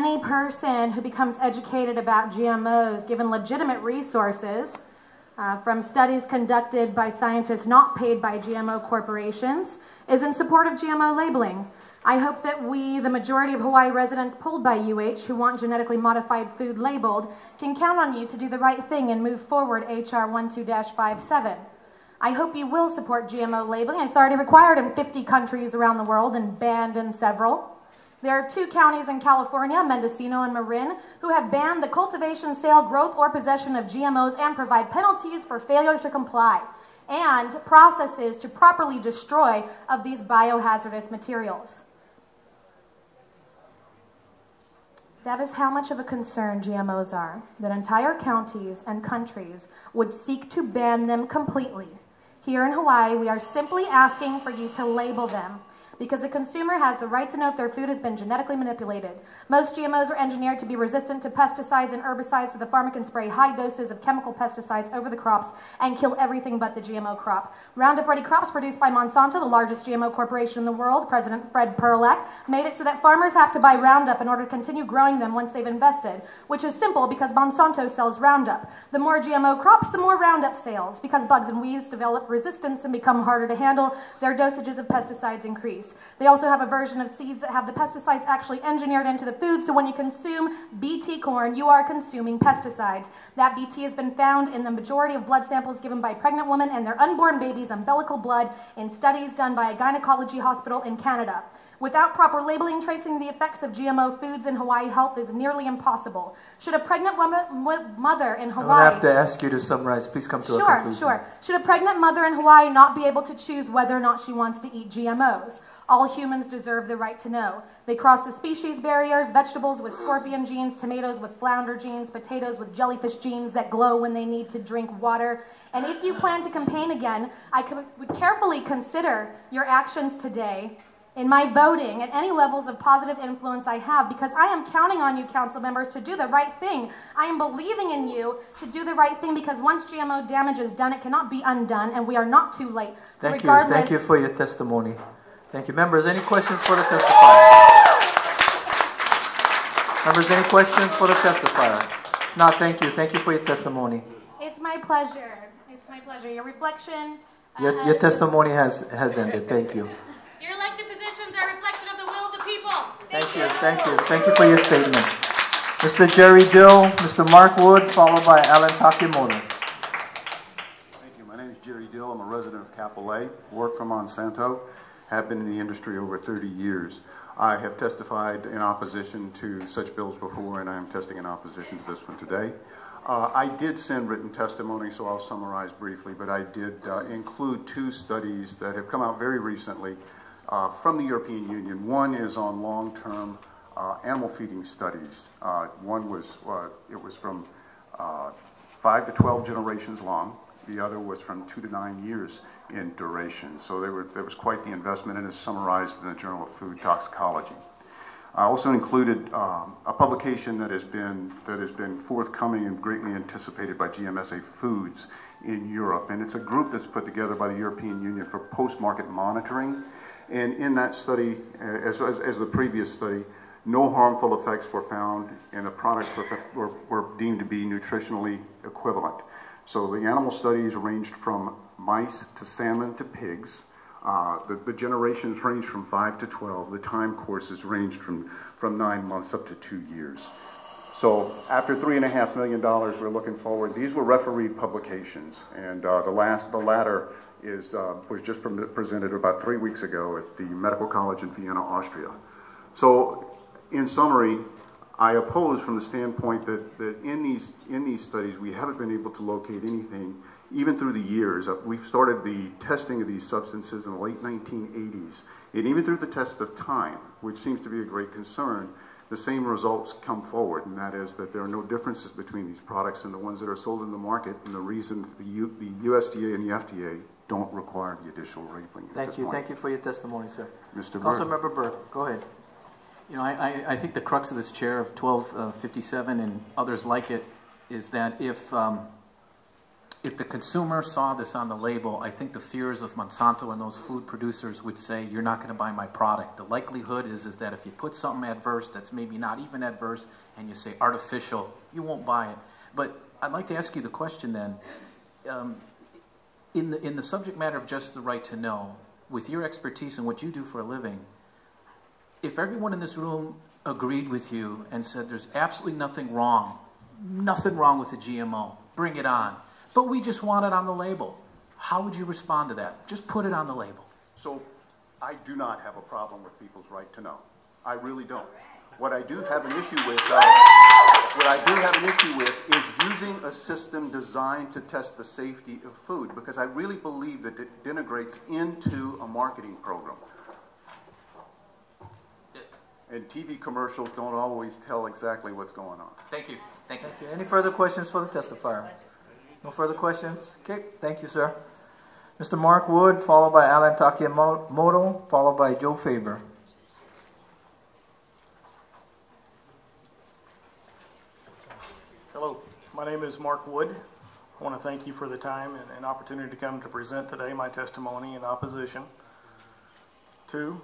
Any person who becomes educated about GMOs, given legitimate resources from studies conducted by scientists not paid by GMO corporations, is in support of GMO labeling. I hope that we, the majority of Hawaii residents polled by UH who want genetically modified food labeled, can count on you to do the right thing and move forward HR 12-57. I hope you will support GMO labeling. It's already required in 50 countries around the world and banned in several. There are 2 counties in California, Mendocino and Marin, who have banned the cultivation, sale, growth, or possession of GMOs and provide penalties for failure to comply and processes to properly destroy of these biohazardous materials. That is how much of a concern GMOs are, that entire counties and countries would seek to ban them completely. Here in Hawaii, we are simply asking for you to label them, because the consumer has the right to know if their food has been genetically manipulated. Most GMOs are engineered to be resistant to pesticides and herbicides, so the farmer can spray high doses of chemical pesticides over the crops and kill everything but the GMO crop. Roundup-ready crops produced by Monsanto, the largest GMO corporation in the world, President Fred Perlak, made it so that farmers have to buy Roundup in order to continue growing them once they've invested, which is simple because Monsanto sells Roundup. The more GMO crops, the more Roundup sales. Because bugs and weeds develop resistance and become harder to handle, their dosages of pesticides increase. They also have a version of seeds that have the pesticides actually engineered into the food, so when you consume BT corn, you are consuming pesticides. That BT has been found in the majority of blood samples given by pregnant women and their unborn babies' umbilical blood in studies done by a gynecology hospital in Canada. Without proper labeling, tracing the effects of GMO foods in Hawaii health is nearly impossible. Should a pregnant mother in Hawaii... I have to ask you to summarize. Please come to a conclusion. Sure. Should a pregnant mother in Hawaii not be able to choose whether or not she wants to eat GMOs? All humans deserve the right to know. They cross the species barriers, vegetables with scorpion genes, tomatoes with flounder genes, potatoes with jellyfish genes that glow when they need to drink water. And if you plan to campaign again, I would carefully consider your actions today in my voting at any levels of positive influence I have, because I am counting on you, council members, to do the right thing. I am believing in you to do the right thing, because once GMO damage is done, it cannot be undone, and we are not too late. So Thank you for your testimony. Thank you. Members, any questions for the testifier? Members, any questions for the testifier? No, thank you. Thank you for your testimony. It's my pleasure. It's my pleasure. Your reflection... Your testimony has ended. Thank you. Your elected positions are a reflection of the will of the people. Thank you. Thank you for your statement. Mr. Jerry Dill, Mr. Mark Wood, followed by Alan Takemoto. Thank you. My name is Jerry Dill. I'm a resident of Kapolei, work for Monsanto, have been in the industry over 30 years. I have testified in opposition to such bills before, and I am testing in opposition to this one today. I did send written testimony, so I'll summarize briefly, but I did include 2 studies that have come out very recently from the European Union. One is on long-term animal feeding studies. One was, it was from 5 to 12 generations long. The other was from 2 to 9 years in duration. So there was quite the investment, and is summarized in the Journal of Food Toxicology. I also included a publication that has been forthcoming and greatly anticipated by GMSA Foods in Europe, and it's a group that's put together by the European Union for post-market monitoring. And in that study, as the previous study, no harmful effects were found, and the products were deemed to be nutritionally equivalent. So the animal studies ranged from mice to salmon to pigs. The generations ranged from 5 to 12. The time courses ranged from 9 months up to 2 years. So after $3.5 million, we're looking forward. These were refereed publications, and the latter was just presented about 3 weeks ago at the Medical College in Vienna, Austria. So in summary, I oppose from the standpoint that in these studies we haven't been able to locate anything, even through the years. We've started the testing of these substances in the late 1980s, and even through the test of time, which seems to be a great concern, the same results come forward, and that is that there are no differences between these products and the ones that are sold in the market, and the reason the USDA and the FDA don't require the additional labeling. Thank you. Thank you for your testimony, sir. Mr. Burke. Councilmember Burke, go ahead. You know, I think the crux of this chair of 1257 and others like it is that if if the consumer saw this on the label, I think the fears of Monsanto and those food producers would say, you're not going to buy my product. The likelihood is that if you put something adverse that's maybe not even adverse, and you say artificial, you won't buy it. But I'd like to ask you the question then, in the subject matter of just the right to know, with your expertise and what you do for a living, if everyone in this room agreed with you and said there's absolutely nothing wrong with the GMO, bring it on, but we just want it on the label, how would you respond to that? Just put it on the label. So I do not have a problem with people's right to know. I really don't. What I do have an issue with, is using a system designed to test the safety of food, because I really believe that it denigrates into a marketing program. And TV commercials don't always tell exactly what's going on. Thank you. Thank you. Thank you. Any further questions for the testifier? No further questions? Okay, thank you, sir. Mr. Mark Wood, followed by Alan Takemoto, followed by Joe Faber. Hello, my name is Mark Wood. I want to thank you for the time and opportunity to come to present today my testimony in opposition to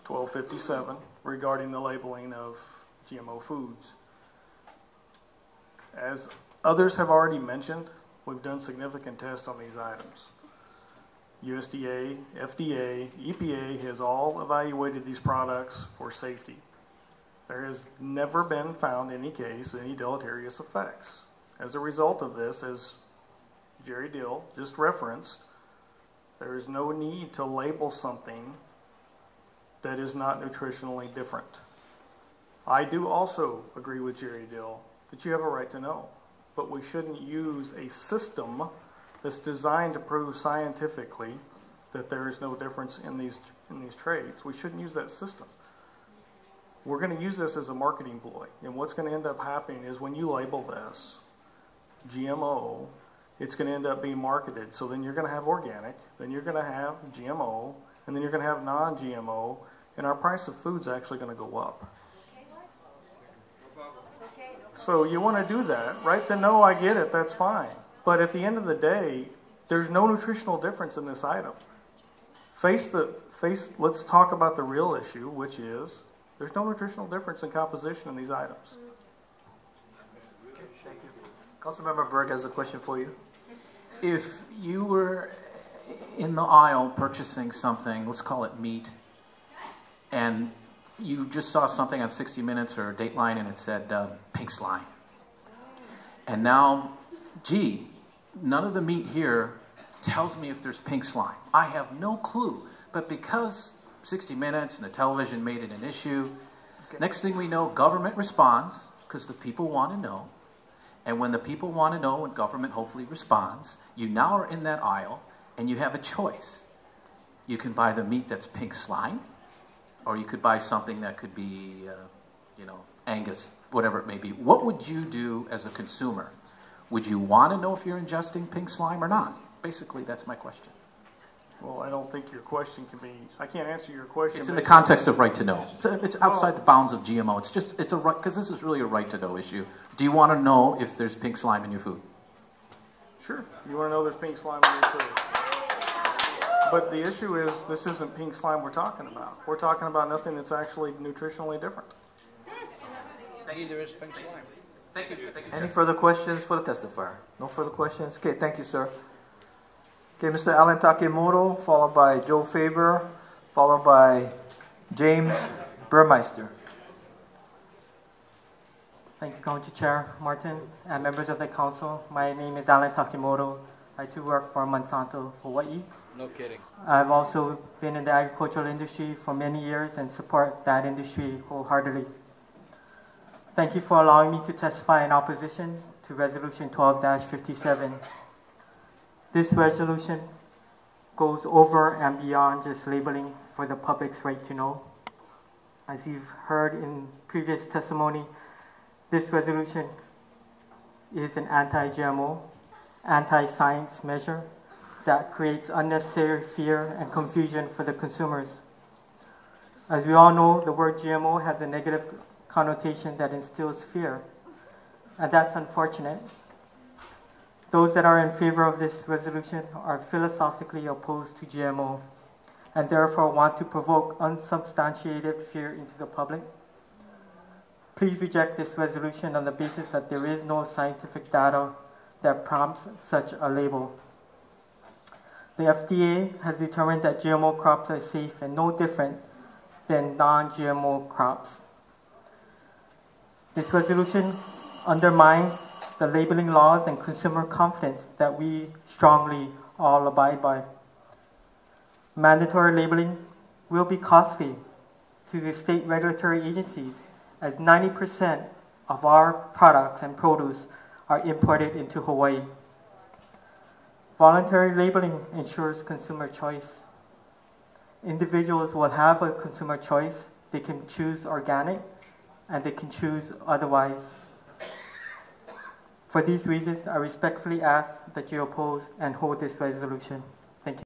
1257 regarding the labeling of GMO foods. As others have already mentioned, we've done significant tests on these items. USDA, FDA, EPA has all evaluated these products for safety. There has never been found in any case any deleterious effects. As a result of this, as Jerry Dill just referenced, there is no need to label something that is not nutritionally different. I do also agree with Jerry Dill that you have a right to know, but we shouldn't use a system that's designed to prove scientifically that there is no difference in these traits. We shouldn't use that system. We're going to use this as a marketing ploy, and what's going to end up happening is when you label this GMO, it's going to end up being marketed. So then you're going to have organic, then you're going to have GMO, and then you're going to have non-GMO, and our price of food's actually going to go up. So you want to do that, right? To know, I get it, that's fine. But at the end of the day, there's no nutritional difference in this item. Let's talk about the real issue, which is there's no nutritional difference in composition in these items. Thank you. Councilmember Berg has a question for you. If you were in the aisle purchasing something, let's call it meat, and you just saw something on 60 Minutes or Dateline and it said pink slime. And now, gee, none of the meat here tells me if there's pink slime. I have no clue. But because 60 Minutes and the television made it an issue, next thing we know, government responds because the people want to know. And when the people want to know and government hopefully responds, you now are in that aisle and you have a choice. You can buy the meat that's pink slime, or you could buy something that could be, Angus, whatever it may be. What would you do as a consumer? Would you want to know if you're ingesting pink slime or not? Basically, that's my question. Well, I don't think your question can be, I can't answer your question. It's in the context of right to know. It's outside the bounds of GMO. It's a right, because this is really a right to know issue. Do you want to know if there's pink slime in your food? Sure. You want to know there's pink slime in your food. But the issue is, this isn't pink slime we're talking about. We're talking about nothing that's actually nutritionally different. Neither is pink slime. Thank you. Thank you. Any further questions for the testifier? No further questions? Okay, thank you, sir. Okay, Mr. Alan Takemoto, followed by Joe Faber, followed by James Burmeister. Thank you, Council Chair Martin and members of the council. My name is Alan Takemoto. I too work for Monsanto, Hawaii. No kidding. I've also been in the agricultural industry for many years and support that industry wholeheartedly. Thank you for allowing me to testify in opposition to Resolution 12-57. This resolution goes over and beyond just labeling for the public's right to know. As you've heard in previous testimony, this resolution is an anti-GMO, anti-science measure that creates unnecessary fear and confusion for the consumers. As we all know, the word GMO has a negative connotation that instills fear, and that's unfortunate. Those that are in favor of this resolution are philosophically opposed to GMO and therefore want to provoke unsubstantiated fear into the public. Please reject this resolution on the basis that there is no scientific data that prompts such a label. The FDA has determined that GMO crops are safe and no different than non-GMO crops. This resolution undermines the labeling laws and consumer confidence that we strongly all abide by. Mandatory labeling will be costly to the state regulatory agencies, as 90% of our products and produce are imported into Hawaii. Voluntary labeling ensures consumer choice. Individuals will have a consumer choice. They can choose organic and they can choose otherwise. For these reasons, I respectfully ask that you oppose and hold this resolution.